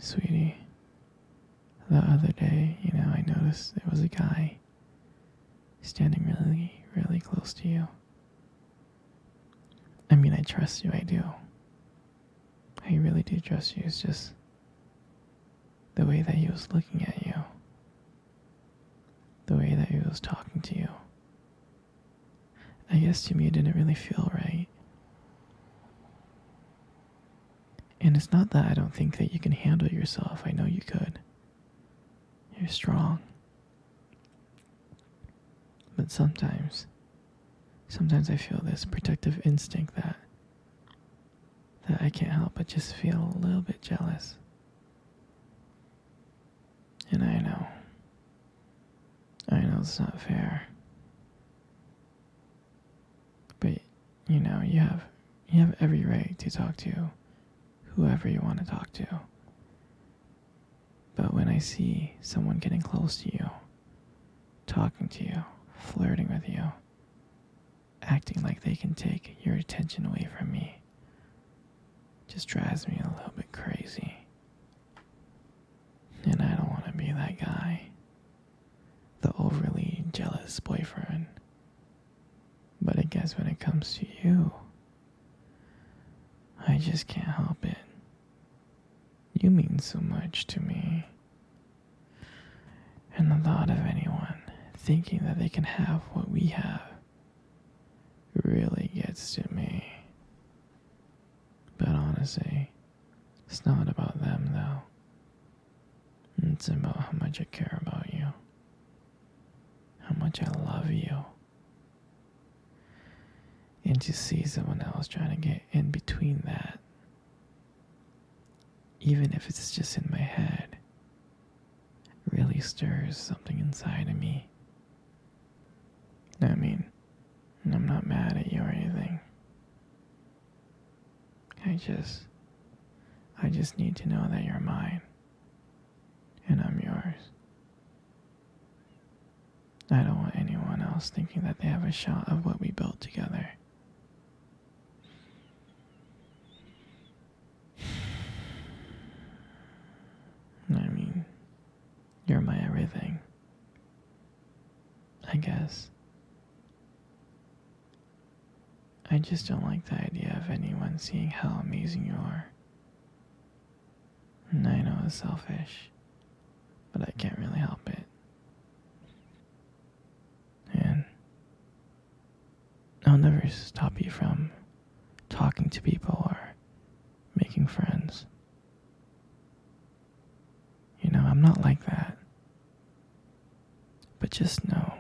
Sweetie, the other day, I noticed there was a guy standing really, really close to you. I mean, I trust you, I do. I really do trust you. It's just the way that he was looking at you, the way that he was talking to you. I guess to me it didn't really feel right. And it's not that I don't think that you can handle yourself. I know you could. You're strong. But sometimes I feel this protective instinct that I can't help but just feel a little bit jealous. And I know it's not fair. But you have every right to talk to whoever you want to talk to. But when I see someone getting close to you, talking to you, flirting with you, acting like they can take your attention away from me, just drives me a little bit crazy. And I don't want to be that guy, the overly jealous boyfriend. But I guess when it comes to you, I just can't help it. You mean so much to me. And the thought of anyone thinking that they can have what we have really gets to me. But honestly, it's not about them though. It's about how much I care about you. How much I love you. And to see someone else trying to get in between that, even if it's just in my head, really stirs something inside of me. I mean, I'm not mad at you or anything. I just need to know that you're mine. And I'm yours. I don't want anyone else thinking that they have a shot of what we built together. I mean, you're my everything. I guess. I just don't like the idea of anyone seeing how amazing you are. And I know it's selfish, but I can't really help it. And I'll never stop you from talking to people or making friends. I'm not like that. But just know,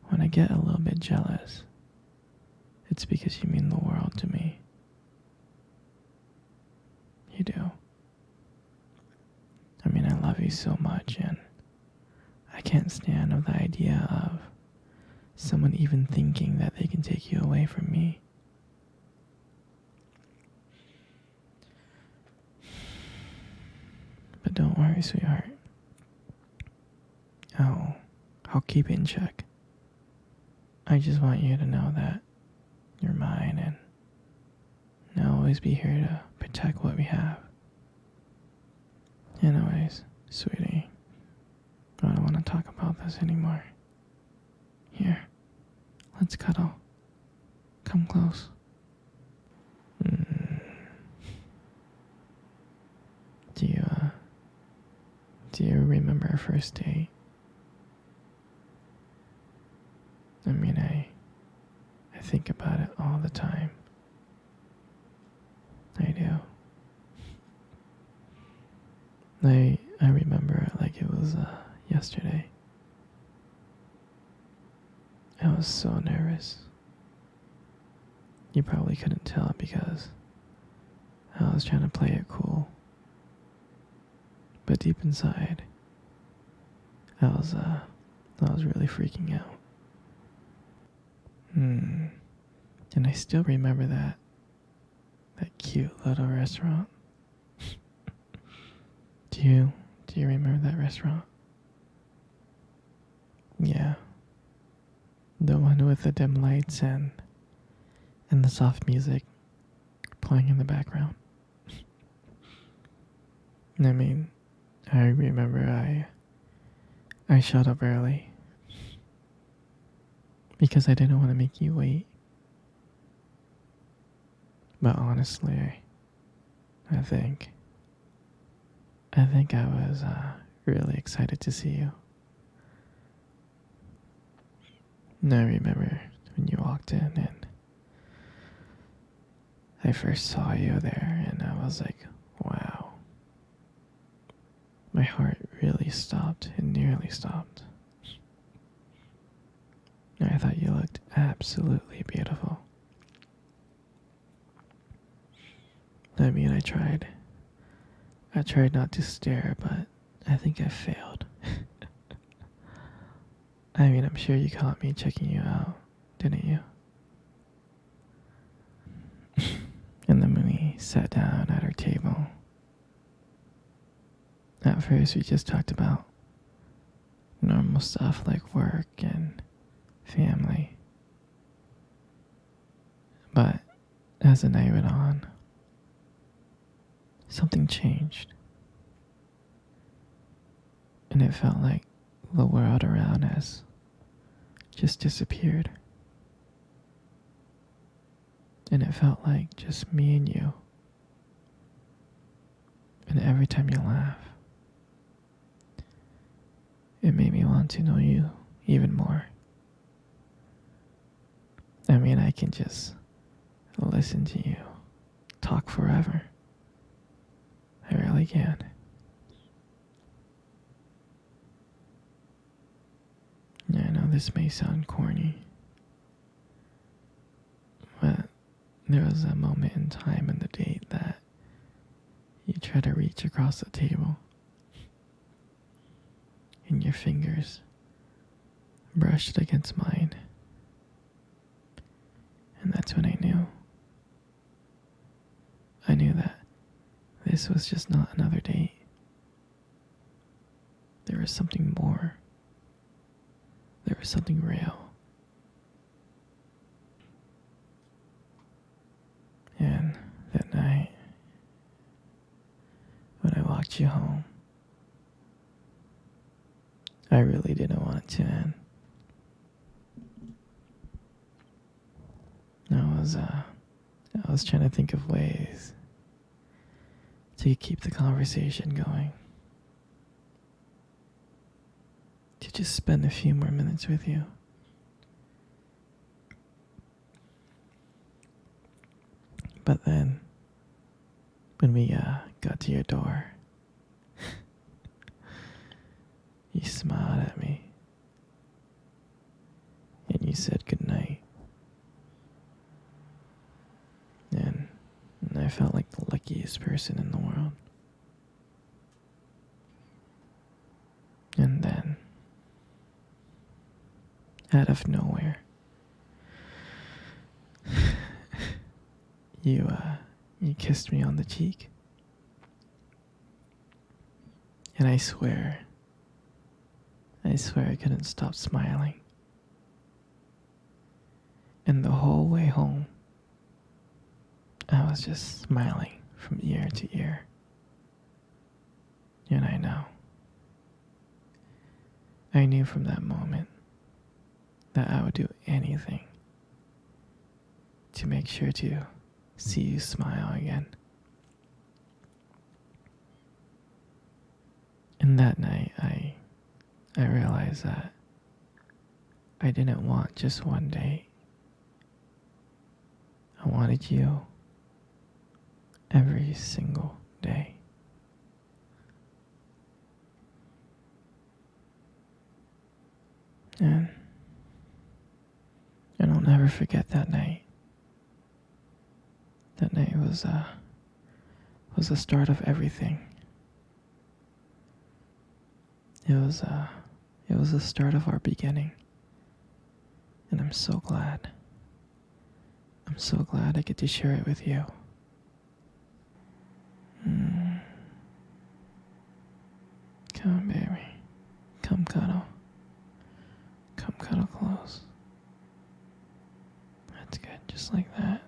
when I get a little bit jealous, it's because you mean the world to me. You do. I mean, I love you so much, and I can't stand the idea of someone even thinking that they can take you away from me. But don't worry, sweetheart. I'll keep it in check. I just want you to know that you're mine, and I'll always be here to protect what we have. Anyways, sweetie, I don't want to talk about this anymore. Here, let's cuddle. Come close. Do you remember our first date? I mean, I think about it all the time. I do. I remember it like it was yesterday. I was so nervous. You probably couldn't tell because I was trying to play it cool. But deep inside, I was really freaking out. And I still remember that cute little restaurant. Do you remember that restaurant? Yeah. The one with the dim lights and the soft music playing in the background. I mean, I remember I showed up early because I didn't want to make you wait. But honestly, I think I was really excited to see you. And I remember when you walked in and I first saw you there and I was like, wow. My heart really stopped. It nearly stopped. I thought you looked absolutely beautiful. I mean, I tried. I tried not to stare, but I think I failed. I mean, I'm sure you caught me checking you out, didn't you? And then we sat down at our table. At first, we just talked about normal stuff like work and family. But as the night went on, something changed. And it felt like the world around us just disappeared. And it felt like just me and you. And every time you laugh, it made me want to know you even more. I mean, I can just listen to you talk forever. I really can. Yeah, I know this may sound corny, but there was a moment in time in the date that you tried to reach across the table and your fingers brushed against mine. And that's when I knew. I knew that this was just not another date. There was something more. There was something real. And that night, when I walked you home, I really didn't want it to end. I was trying to think of ways to keep the conversation going. To just spend a few more minutes with you. But then, when we got to your door, you smiled at me. And you said goodnight. And I felt like the luckiest person in the world. And then, out of nowhere, you kissed me on the cheek. And I swear I couldn't stop smiling. And the whole way home, I was just smiling from ear to ear. And I knew from that moment that I would do anything to make sure to see you smile again. And that night, I realized that I didn't want just one date. I wanted you every single day. And I'll never forget that night. That night was the start of everything. It was the start of our beginning. And I'm so glad. I'm so glad I get to share it with you. Come on, baby. Come cuddle. Come cuddle close. That's good, just like that.